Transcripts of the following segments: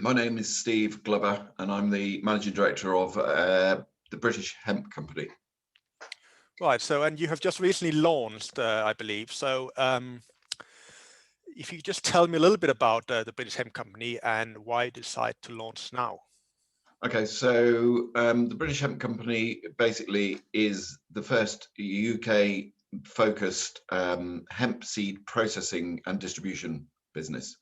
My name is Steve Glover, and I'm the managing director of the British Hemp Company. Right. So, and you have just recently launched, I believe. So, if you could just tell me a little bit about the British Hemp Company and why you decide to launch now. Okay, so the British Hemp Company basically is the first UK focused hemp seed processing and distribution business.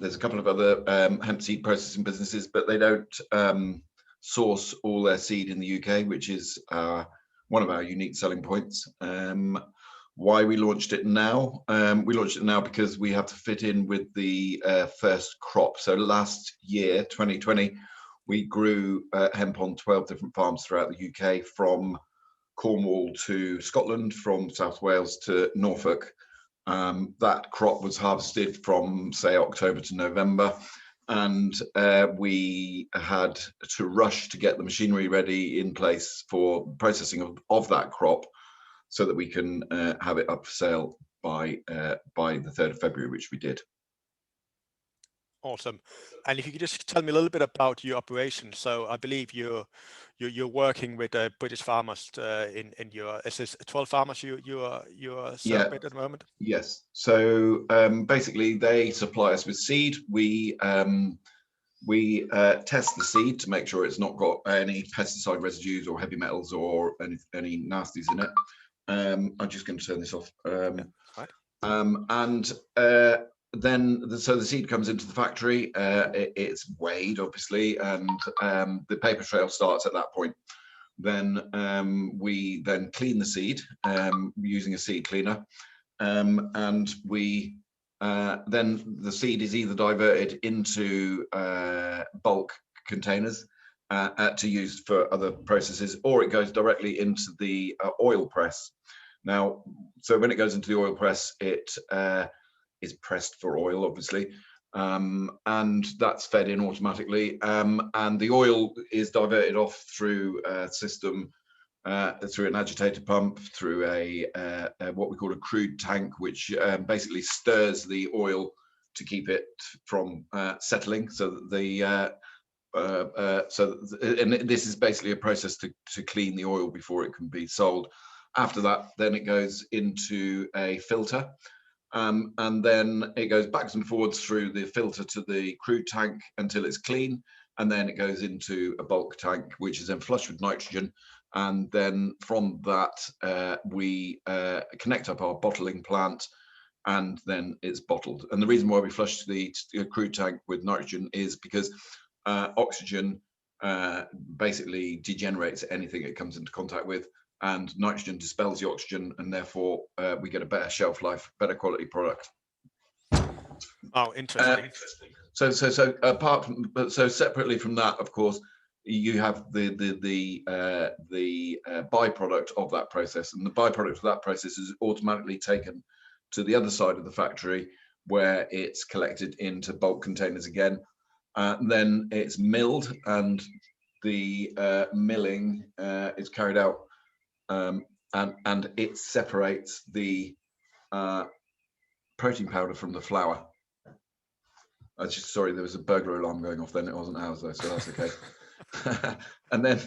There's a couple of other hemp seed processing businesses, but they don't source all their seed in the UK, which is one of our unique selling points. Why we launched it now? We launched it now because we have to fit in with the first crop. So last year, 2020, we grew hemp on 12 different farms throughout the UK, from Cornwall to Scotland, from South Wales to Norfolk. That crop was harvested from, say, October to November, and we had to rush to get the machinery ready in place for processing of that crop so that we can have it up for sale by the 3rd of February, which we did. Awesome. And if you could just tell me a little bit about your operation. So, I believe you're working with British farmers in your. Is this 12 farmers you serve Yeah, with at the moment? yes. So basically, they supply us with seed. We test the seed to make sure it's not got any pesticide residues or heavy metals or any nasties in it. I'm just going to turn this off. Yeah, right. And then so the seed comes into the factory. It's weighed, obviously, and the paper trail starts at that point. Then we then clean the seed using a seed cleaner, and we then the seed is either diverted into bulk containers to use for other processes, or it goes directly into the oil press. Now, so when it goes into the oil press, it is pressed for oil, obviously, and that's fed in automatically. And the oil is diverted off through a system, through an agitator pump, through a what we call a crude tank, which basically stirs the oil to keep it from settling. So that and this is basically a process to clean the oil before it can be sold. After that, then it goes into a filter. And then it goes backwards and forwards through the filter to the crude tank until it's clean. And then it goes into a bulk tank, which is then flushed with nitrogen. And then from that, we connect up our bottling plant, and then it's bottled. And the reason why we flush the crude tank with nitrogen is because oxygen basically degenerates anything it comes into contact with, and nitrogen dispels the oxygen, and therefore we get a better shelf life, better quality product. Oh, interesting. So apart from, but so separately from that, of course, you have the byproduct of that process, and the byproduct of that process is automatically taken to the other side of the factory, where it's collected into bulk containers again. Then it's milled, and the milling is carried out, and it separates the protein powder from the flour. I just, sorry, there was a burglar alarm going off then. It wasn't ours though, so that's okay. and then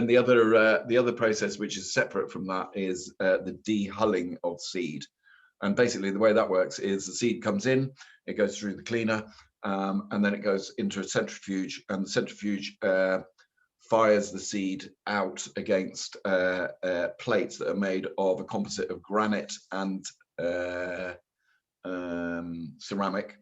the other process, which is separate from that, is the dehulling of seed. And basically the way that works is the seed comes in, it goes through the cleaner, and then it goes into a centrifuge, and the centrifuge fires the seed out against plates that are made of a composite of granite and ceramic.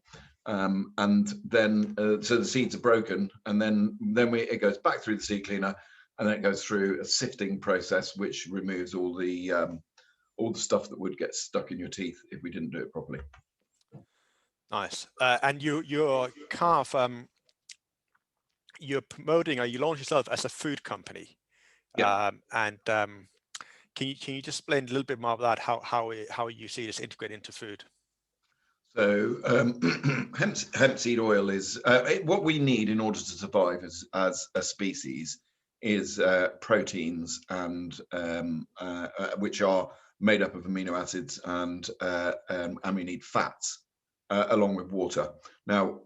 And then so the seeds are broken, and then it goes back through the seed cleaner, and then it goes through a sifting process, which removes all the stuff that would get stuck in your teeth if we didn't do it properly. Nice. And you're kind of you're promoting, or you launch yourself as a food company. Yeah. And can you just explain a little bit more about that? How you see this integrated into food? So hemp seed oil is what we need in order to survive as a species, is proteins, and which are made up of amino acids, and we need fats. along with water. Now,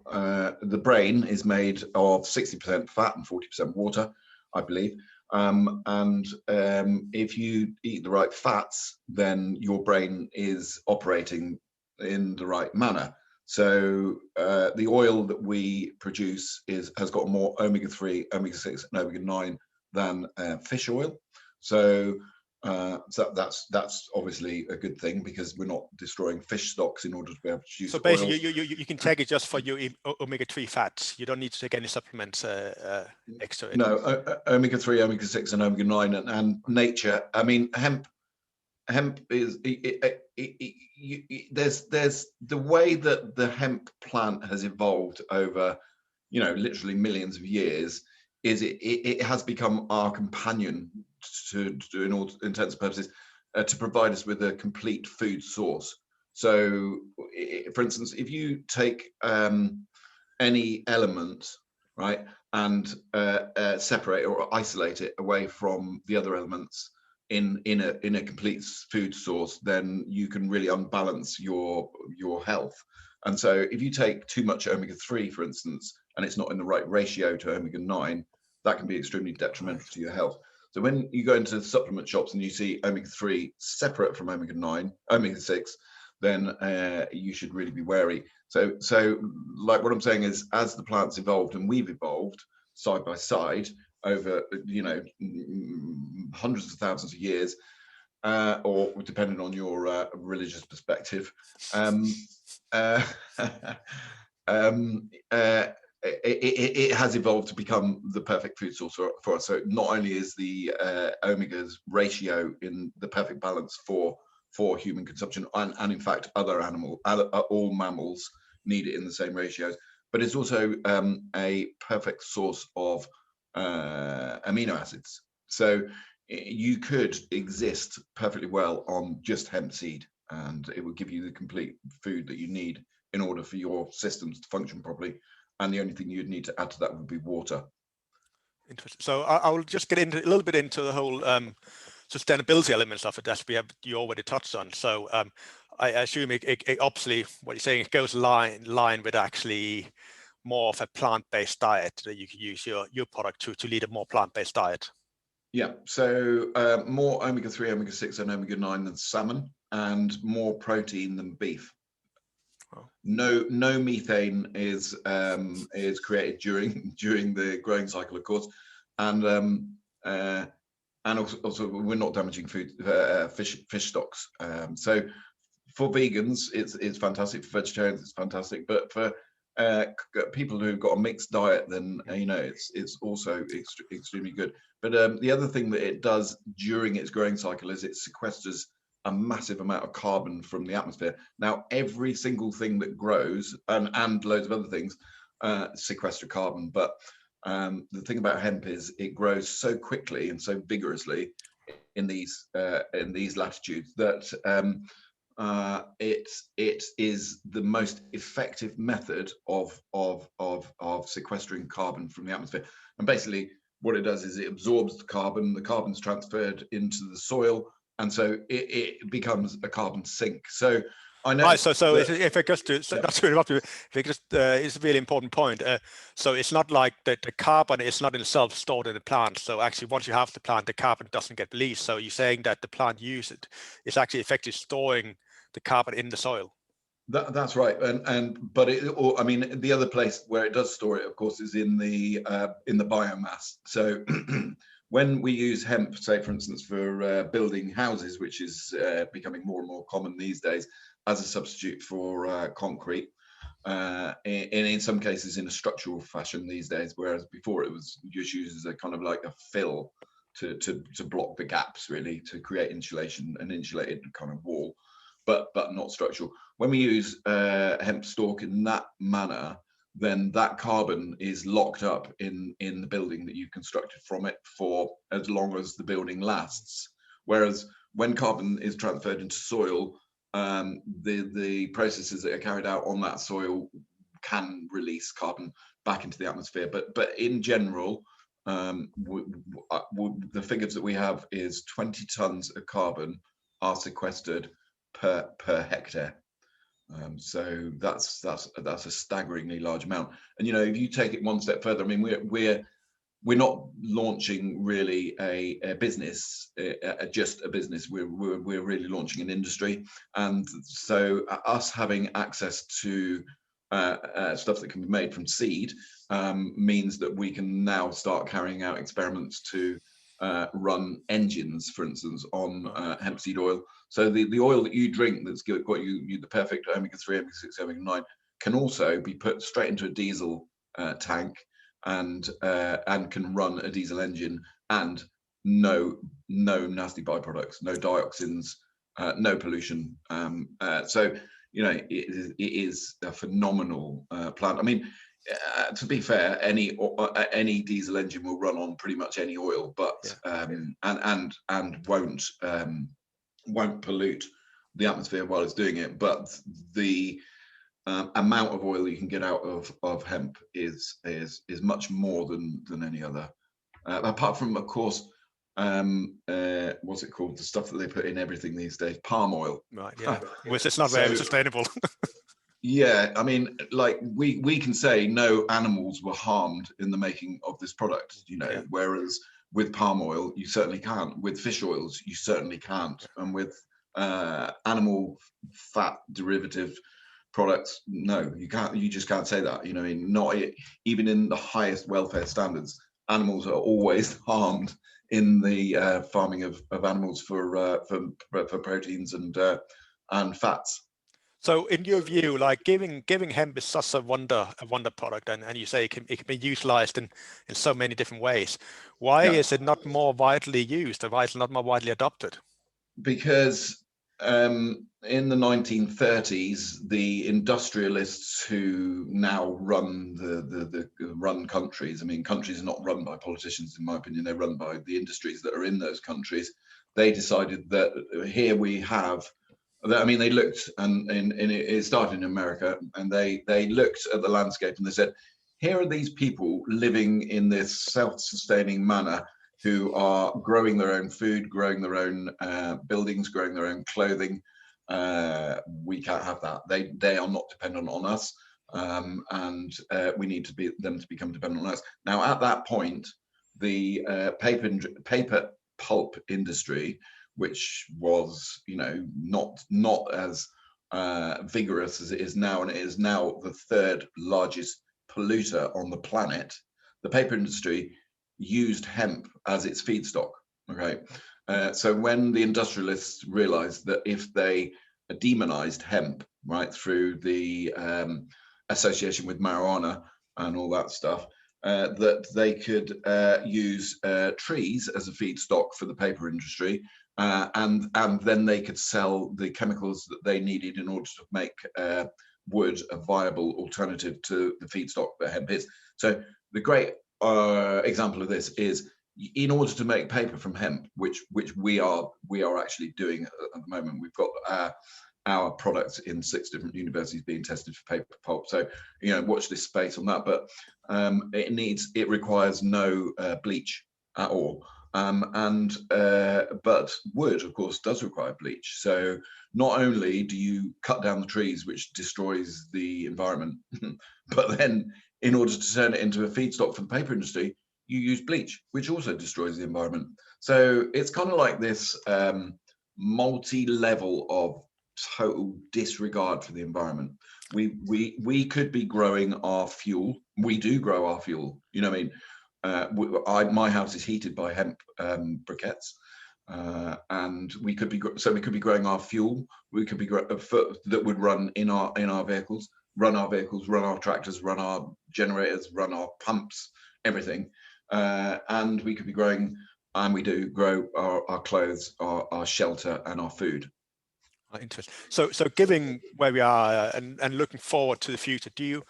the brain is made of 60% fat and 40% water, I believe. If you eat the right fats, then your brain is operating in the right manner. So the oil that we produce has got more omega-3, omega-6, and omega-9 than fish oil. So that's obviously a good thing, because we're not destroying fish stocks in order to be able to produce So basically, oils. you can take it just for your omega-3 fats. You don't need to take any supplements extra. No, omega-3, omega-6, and omega-9, and nature. I mean, hemp is there's the way that the hemp plant has evolved over, literally millions of years, is it has become our companion to in all intents and purposes, to provide us with a complete food source. So for instance, if you take any element, right, and separate or isolate it away from the other elements in a complete food source, then you can really unbalance your health. And so if you take too much omega-3, for instance, and it's not in the right ratio to omega-9, that can be extremely detrimental to your health. So when you go into supplement shops and you see omega-3 separate from omega-9, omega-6, then you should really be wary. So like what I'm saying is, as the plants evolved and we've evolved side by side over, hundreds of thousands of years, or depending on your religious perspective, it has evolved to become the perfect food source for us. So not only is the omegas ratio in the perfect balance for human consumption, and in fact all mammals need it in the same ratios, but it's also a perfect source of amino acids. So you could exist perfectly well on just hemp seed, and it will give you the complete food that you need in order for your systems to function properly. And the only thing you'd need to add to that would be water. Interesting. So I will just get into a little bit into the whole sustainability elements of it, as you already touched on. So I assume it obviously, what you're saying, it goes line with actually more of a plant-based diet, that you can use your product to lead a more plant-based diet. Yeah, so more omega-3, omega-6, and omega-9 than salmon, and more protein than beef. Oh. No methane is created during the growing cycle, of course, and also we're not damaging fish stocks. So for vegans, it's fantastic. For vegetarians, it's fantastic. But for people who've got a mixed diet, then it's also extremely good. But the other thing that it does during its growing cycle is it sequesters a massive amount of carbon from the atmosphere. Now, every single thing that grows, and loads of other things, sequester carbon. But the thing about hemp is it grows so quickly and so vigorously in these latitudes that it is the most effective method of sequestering carbon from the atmosphere. And basically what it does is it absorbs the carbon's transferred into the soil, and so it becomes a carbon sink. So I know. Right, so if I just not to interrupt you, it's a really important point. So it's not like the carbon is not in itself stored in the plant. So actually, once you have the plant, the carbon doesn't get released. So you're saying that the plant is actually effectively storing the carbon in the soil. That's right, but the other place where it does store it, of course, is in the biomass. So when we use hemp, say for instance for building houses, which is becoming more and more common these days as a substitute for concrete, in some cases in a structural fashion these days, whereas before it was just used as a kind of like a fill to block the gaps, really, to create insulation, an insulated kind of wall, but not structural. When we use hemp stalk in that manner, then that carbon is locked up in the building that you've constructed from it for as long as the building lasts. Whereas when carbon is transferred into soil, the processes that are carried out on that soil can release carbon back into the atmosphere. But in general, the figures that we have is 20 tons of carbon are sequestered per hectare. So that's a staggeringly large amount. And you know, if you take it one step further, I mean, we're not launching really a business, just a business. We're really launching an industry, and so us having access to stuff that can be made from seed means that we can now start carrying out experiments to run engines, for instance, on hemp seed oil. So the oil that you drink that's got you the perfect omega-3, omega-6, omega-9 can also be put straight into a diesel tank and can run a diesel engine, and no nasty byproducts, no dioxins, no pollution. So you know, it is a phenomenal plant. I mean, to be fair, any diesel engine will run on pretty much any oil, but and won't pollute the atmosphere while it's doing it. But the amount of oil you can get out of hemp is much more than any other. Apart from, of course, what's it called? The stuff that they put in everything these days, palm oil. Right. Yeah. Which is not very sustainable. Yeah, I mean, like we can say no animals were harmed in the making of this product, you know, whereas with palm oil you certainly can't. With fish oils you certainly can't, and with animal fat derivative products, no, you can't. You just can't say that. You know, not even in the highest welfare standards, animals are always harmed in the farming of animals for proteins and fats. So in your view, like giving hemp is such a wonder product, and you say it can be utilized in so many different ways. Why is it not more widely used, or why is it not more widely adopted? Because in the 1930s, the industrialists who now run run countries, I mean, countries are not run by politicians, in my opinion, they're run by the industries that are in those countries. They decided that here we have, I mean, they looked, and it started in America, and they looked at the landscape and they said, here are these people living in this self-sustaining manner who are growing their own food, growing their own buildings, growing their own clothing. We can't have that. They are not dependent on us, and we need them to become dependent on us. Now, at that point, the paper pulp industry, which was, you know, not as vigorous as it is now, and it is now the third largest polluter on the planet. The paper industry used hemp as its feedstock. Okay, so when the industrialists realized that if they demonized hemp, right, through the association with marijuana and all that stuff, that they could use trees as a feedstock for the paper industry, and then they could sell the chemicals that they needed in order to make wood a viable alternative to the feedstock that hemp is. So the great example of this is, in order to make paper from hemp, which we are actually doing at the moment. We've got our products in 6 different universities being tested for paper pulp. So, you know, watch this space on that. But it requires no bleach at all. But wood, of course, does require bleach. So not only do you cut down the trees, which destroys the environment, but then in order to turn it into a feedstock for the paper industry, you use bleach, which also destroys the environment. So it's kind of like this multi-level of total disregard for the environment. We could be growing our fuel. We do grow our fuel. You know what I mean? My house is heated by hemp briquettes, and we could be growing our fuel. We could be that would run in our vehicles, run our tractors, run our generators, run our pumps, everything. And we could be growing, and we do grow our clothes, our shelter, and our food. Interesting. So given where we are and looking forward to the future, do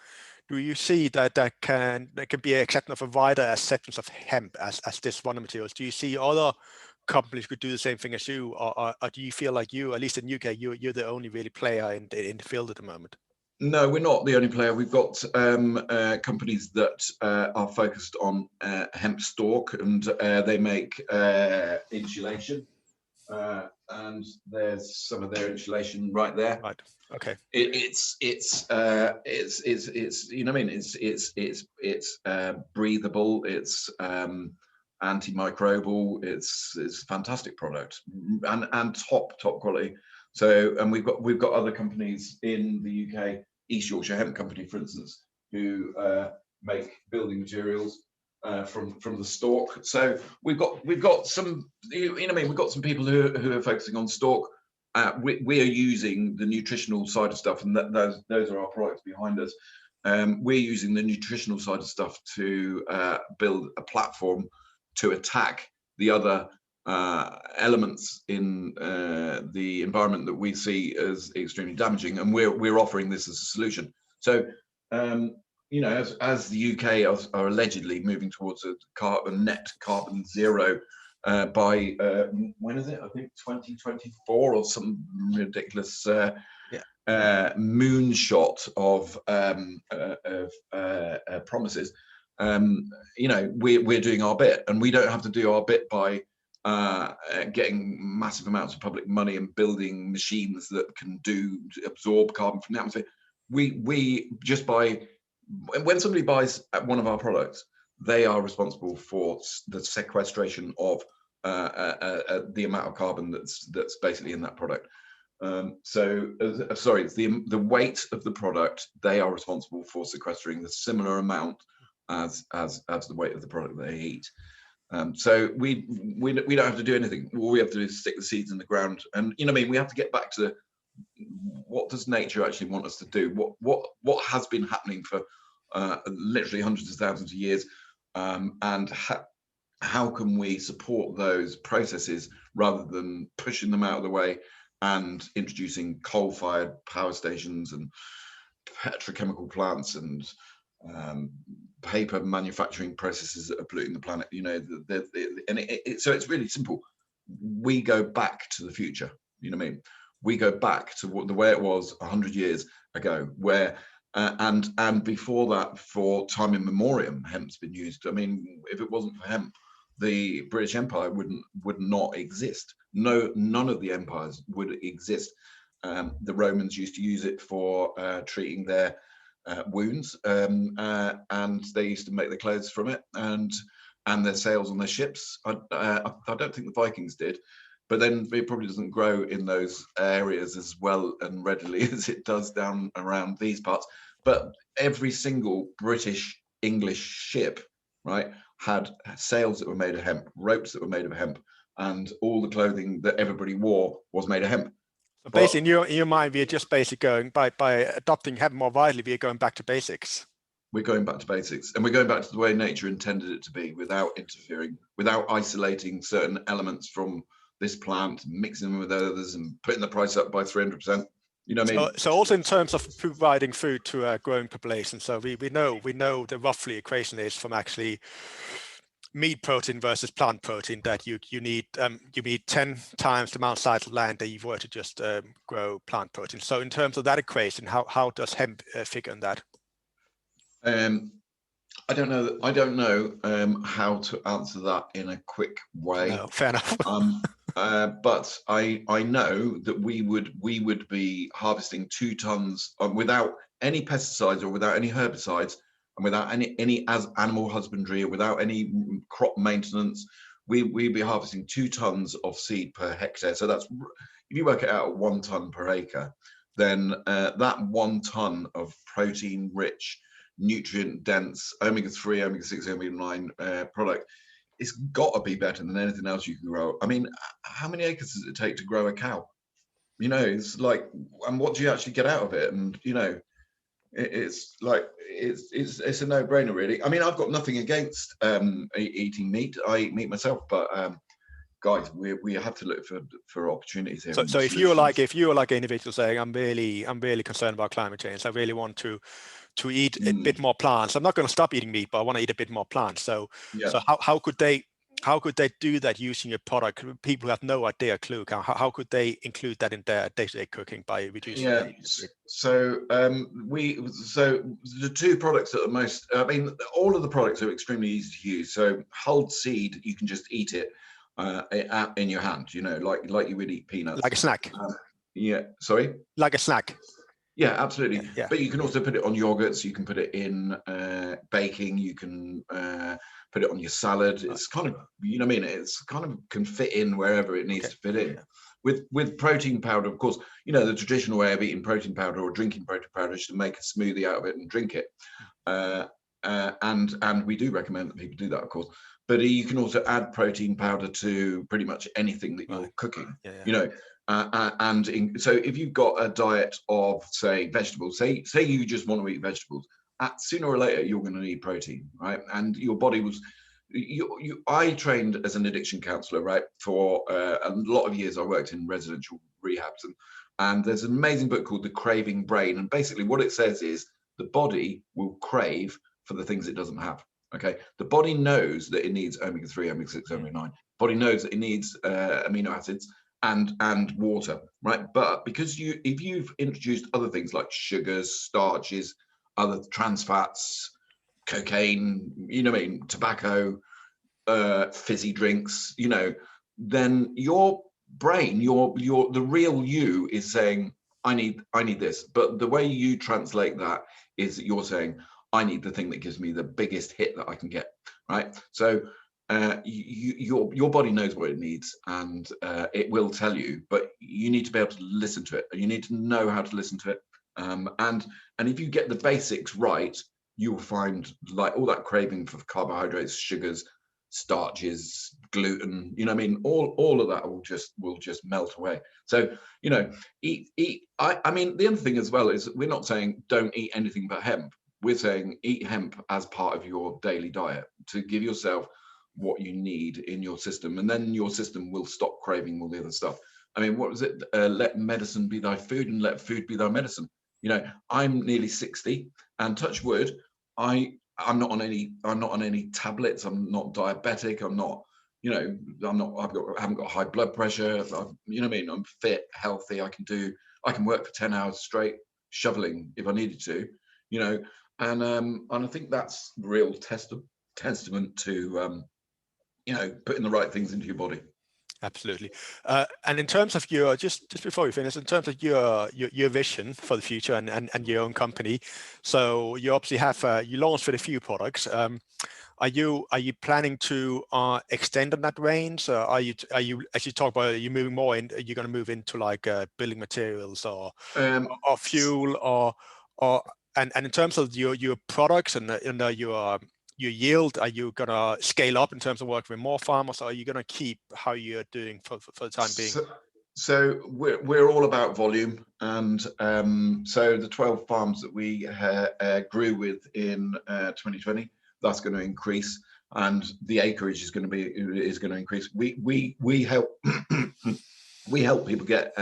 you see that there can be an acceptance of a wider acceptance of hemp as this one of the materials? Do you see other companies could do the same thing as you, or do you feel like you, at least in UK, you're the only really player in the field at the moment? No, we're not the only player. We've got companies that are focused on hemp stalk, and they make insulation. and there's some of their insulation right there. Right. Okay. It's you know what I mean, it's breathable, it's antimicrobial, it's a fantastic product, and top quality. So, and we've got other companies in the UK, East Yorkshire Hemp Company, for instance, who make building materials from the stalk. So we've got some, you know what I mean, we've got some people who are focusing on stalk. We are using the nutritional side of stuff, and those are our products behind us. We're using the nutritional side of stuff to build a platform to attack the other elements in the environment that we see as extremely damaging, and we're offering this as a solution. So, you know, as the UK are allegedly moving towards a net carbon zero by when is it? I think 2024 or some ridiculous moonshot of promises. You know, we're doing our bit, and we don't have to do our bit by getting massive amounts of public money and building machines that can absorb carbon from the atmosphere. We just buy, when somebody buys one of our products, they are responsible for the sequestration of the amount of carbon that's basically in that product. Sorry, it's the weight of the product. They are responsible for sequestering the similar amount as the weight of the product they eat. So we don't have to do anything. All we have to do is stick the seeds in the ground, and you know what I mean. We have to get back to what does nature actually want us to do? What has been happening for literally hundreds of thousands of years, and how can we support those processes rather than pushing them out of the way and introducing coal-fired power stations and petrochemical plants and paper manufacturing processes that are polluting the planet. You know, so it's really simple. We go back to the future. You know what I mean? We go back to the way it was 100 years ago, where and before that, for time immemorial, hemp's been used. I mean, if it wasn't for hemp, the British Empire would not exist. None of the empires would exist. The Romans used to use it for treating their wounds, and they used to make the clothes from it, and their sails on their ships. I don't think the Vikings did, but then it probably doesn't grow in those areas as well and readily as it does down around these parts. But every single British English ship, right, had sails that were made of hemp, ropes that were made of hemp, and all the clothing that everybody wore was made of hemp. So basically, in your mind, we are just basically going by adopting hemp more widely. We are going back to basics. We're going back to basics, and we're going back to the way nature intended it to be, without interfering, without isolating certain elements from this plant, mixing them with others, and putting the price up by 300%. You know what I mean? So also in terms of providing food to a growing population, so we know the roughly equation is from actually meat protein versus plant protein, that you need 10 times the amount of size of land that you were to just grow plant protein. So in terms of that equation, how does hemp figure in that? I don't know how to answer that in a quick way. No, fair enough. But I know that we would be harvesting 2 tons without any pesticides or without any herbicides, and without any animal husbandry, or without any crop maintenance. We'd be harvesting 2 tons of seed per hectare. So that's, if you work it out at 1 ton per acre, then that 1 ton of protein-rich, nutrient-dense, omega-3, omega-6, omega-9 product, it's got to be better than anything else you can grow. I mean, how many acres does it take to grow a cow? You know, it's like, and what do you actually get out of it? And you know, it's like it's a no-brainer, really. I mean, I've got nothing against eating meat. I eat meat myself, but guys, we have to look for opportunities here. So if you're like an individual saying, I'm really concerned about climate change, I really want to eat a bit more plants. I'm not going to stop eating meat, but I want to eat a bit more plants. So how could they do that using your product? People who have no idea, clue. How could they include that in their day-to-day cooking by reducing? Yeah. So the 2 products that are most, I mean, all of the products are extremely easy to use. So hulled seed, you can just eat it. in your hand, you know, like you would eat peanuts. Like a snack. Yeah, sorry. Like a snack. Yeah, absolutely. Yeah. But you can also put it on yogurts. You can put it in baking. You can put it on your salad. It's kind of, you know what I mean? It's kind of can fit in wherever it needs to fit in. Yeah. With protein powder, of course, you know, the traditional way of eating protein powder or drinking protein powder is to make a smoothie out of it and drink it. And we do recommend that people do that, of course. But you can also add protein powder to pretty much anything that you're cooking. You know, so if you've got a diet of, say, vegetables, say you just want to eat vegetables, sooner or later you're going to need protein, right? And your body was. I trained as an addiction counselor, right? For a lot of years, I worked in residential rehabs, and there's an amazing book called The Craving Brain, and basically what it says is the body will crave for the things it doesn't have. Okay, the body knows that it needs omega-3, omega-6, omega-9. Body knows that it needs amino acids and water, right? But because if you've introduced other things like sugars, starches, other trans fats, cocaine, you know what I mean, tobacco, fizzy drinks, you know, then your brain, the real you is saying, I need this. But the way you translate that is that you're saying, I need the thing that gives me the biggest hit that I can get, right? So your body knows what it needs, and it will tell you, but you need to be able to listen to it, and you need to know how to listen to it. And if you get the basics right, you will find, like, all that craving for carbohydrates, sugars, starches, gluten, you know what I mean, all of that will just melt away. So, you know, eat. I mean, the other thing as well is we're not saying don't eat anything but hemp. We're saying eat hemp as part of your daily diet to give yourself what you need in your system, and then your system will stop craving all the other stuff. I mean, what was it? Let medicine be thy food, and let food be thy medicine. You know, I'm nearly 60, and touch wood, I'm not on any tablets. I'm not diabetic. I'm not, you know, I haven't got high blood pressure. You know what I mean? I'm fit, healthy. I can work for 10 hours straight shoveling if I needed to, you know, and I think that's real testament to you know, putting the right things into your body. Absolutely. And in terms of your, just before we finish, in terms of your vision for the future and your own company, so you obviously have you launched with a few products. Are you planning to extend on that range? Are you as you talk about, are you moving more in? Are you going to move into like building materials or fuel or and in terms of your products and your yield, are you going to scale up in terms of working with more farmers, or are you going to keep how you're doing for the time being? So we're all about volume, and so the 12 farms that we grew with in 2020, that's going to increase, and the acreage is going to increase. We help we help people get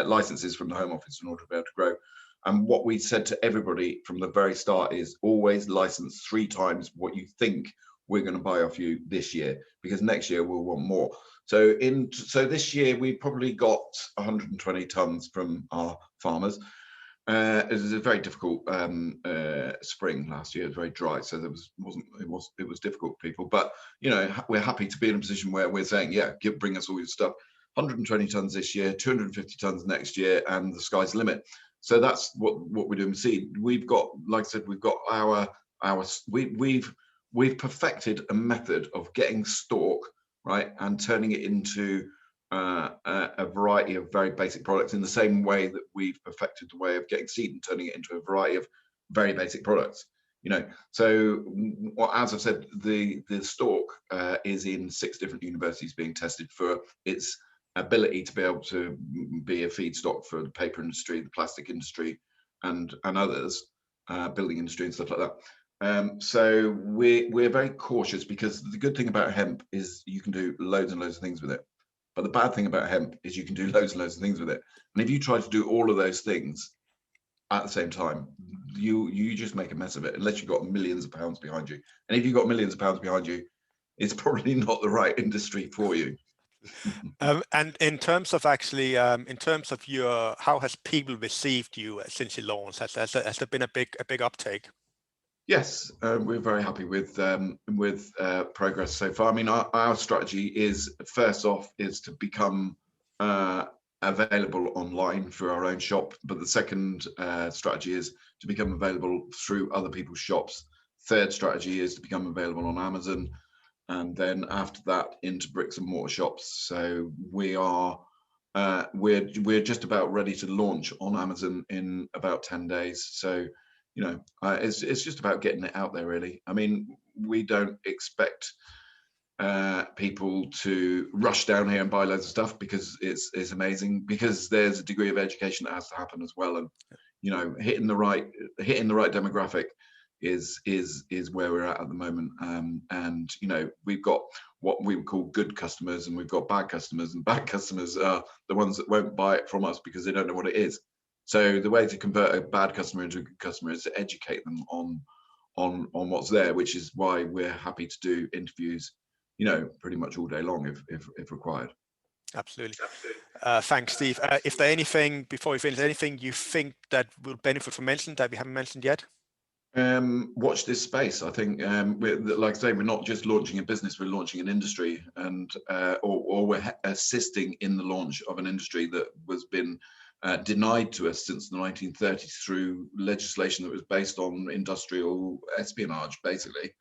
licenses from the Home Office in order to be able to grow. And what we said to everybody from the very start is always license 3 times what you think we're going to buy off you this year, because next year we'll want more. So this year we probably got 120 tons from our farmers. It was a very difficult spring last year. It was very dry, so it was difficult for people. But you know, we're happy to be in a position where we're saying, yeah, bring us all your stuff. 120 tons this year, 250 tons next year, and the sky's the limit. So that's what we're doing with seed. We've got, like I said, we've got we've perfected a method of getting stalk, right, and turning it into a variety of very basic products, in the same way that we've perfected the way of getting seed and turning it into a variety of very basic products. You know, so as I've said, the stalk is in 6 different universities being tested for its ability to be able to be a feedstock for the paper industry, the plastic industry, and others, building industry and stuff like that. So we're very cautious, because the good thing about hemp is you can do loads and loads of things with it. But the bad thing about hemp is you can do loads and loads of things with it. And if you try to do all of those things at the same time, you just make a mess of it, unless you've got millions of pounds behind you. And if you've got millions of pounds behind you, it's probably not the right industry for you. And in terms of actually, in terms of how has people received you since you launched? Has there been a big uptake? Yes, we're very happy with progress so far. I mean, our strategy is, first off, is to become available online through our own shop, but the second strategy is to become available through other people's shops. Third strategy is to become available on Amazon, and then after that into bricks and mortar shops. So we're just about ready to launch on Amazon in about 10 days. So it's just about getting it out there, really. I mean, we don't expect people to rush down here and buy loads of stuff because it's amazing, because there's a degree of education that has to happen as well. And hitting the right demographic is where we're at the moment. And we've got what we would call good customers, and we've got bad customers, and bad customers are the ones that won't buy it from us because they don't know what it is. So the way to convert a bad customer into a good customer is to educate them on what's there, which is why we're happy to do interviews, pretty much all day long if required. Absolutely. Thanks, Steve. If there anything, before we finish, anything you think that will benefit from mentioning that we haven't mentioned yet? Watch this space. I think, like I say, we're not just launching a business, we're launching an industry, and or we're assisting in the launch of an industry that was been denied to us since the 1930s through legislation that was based on industrial espionage, basically.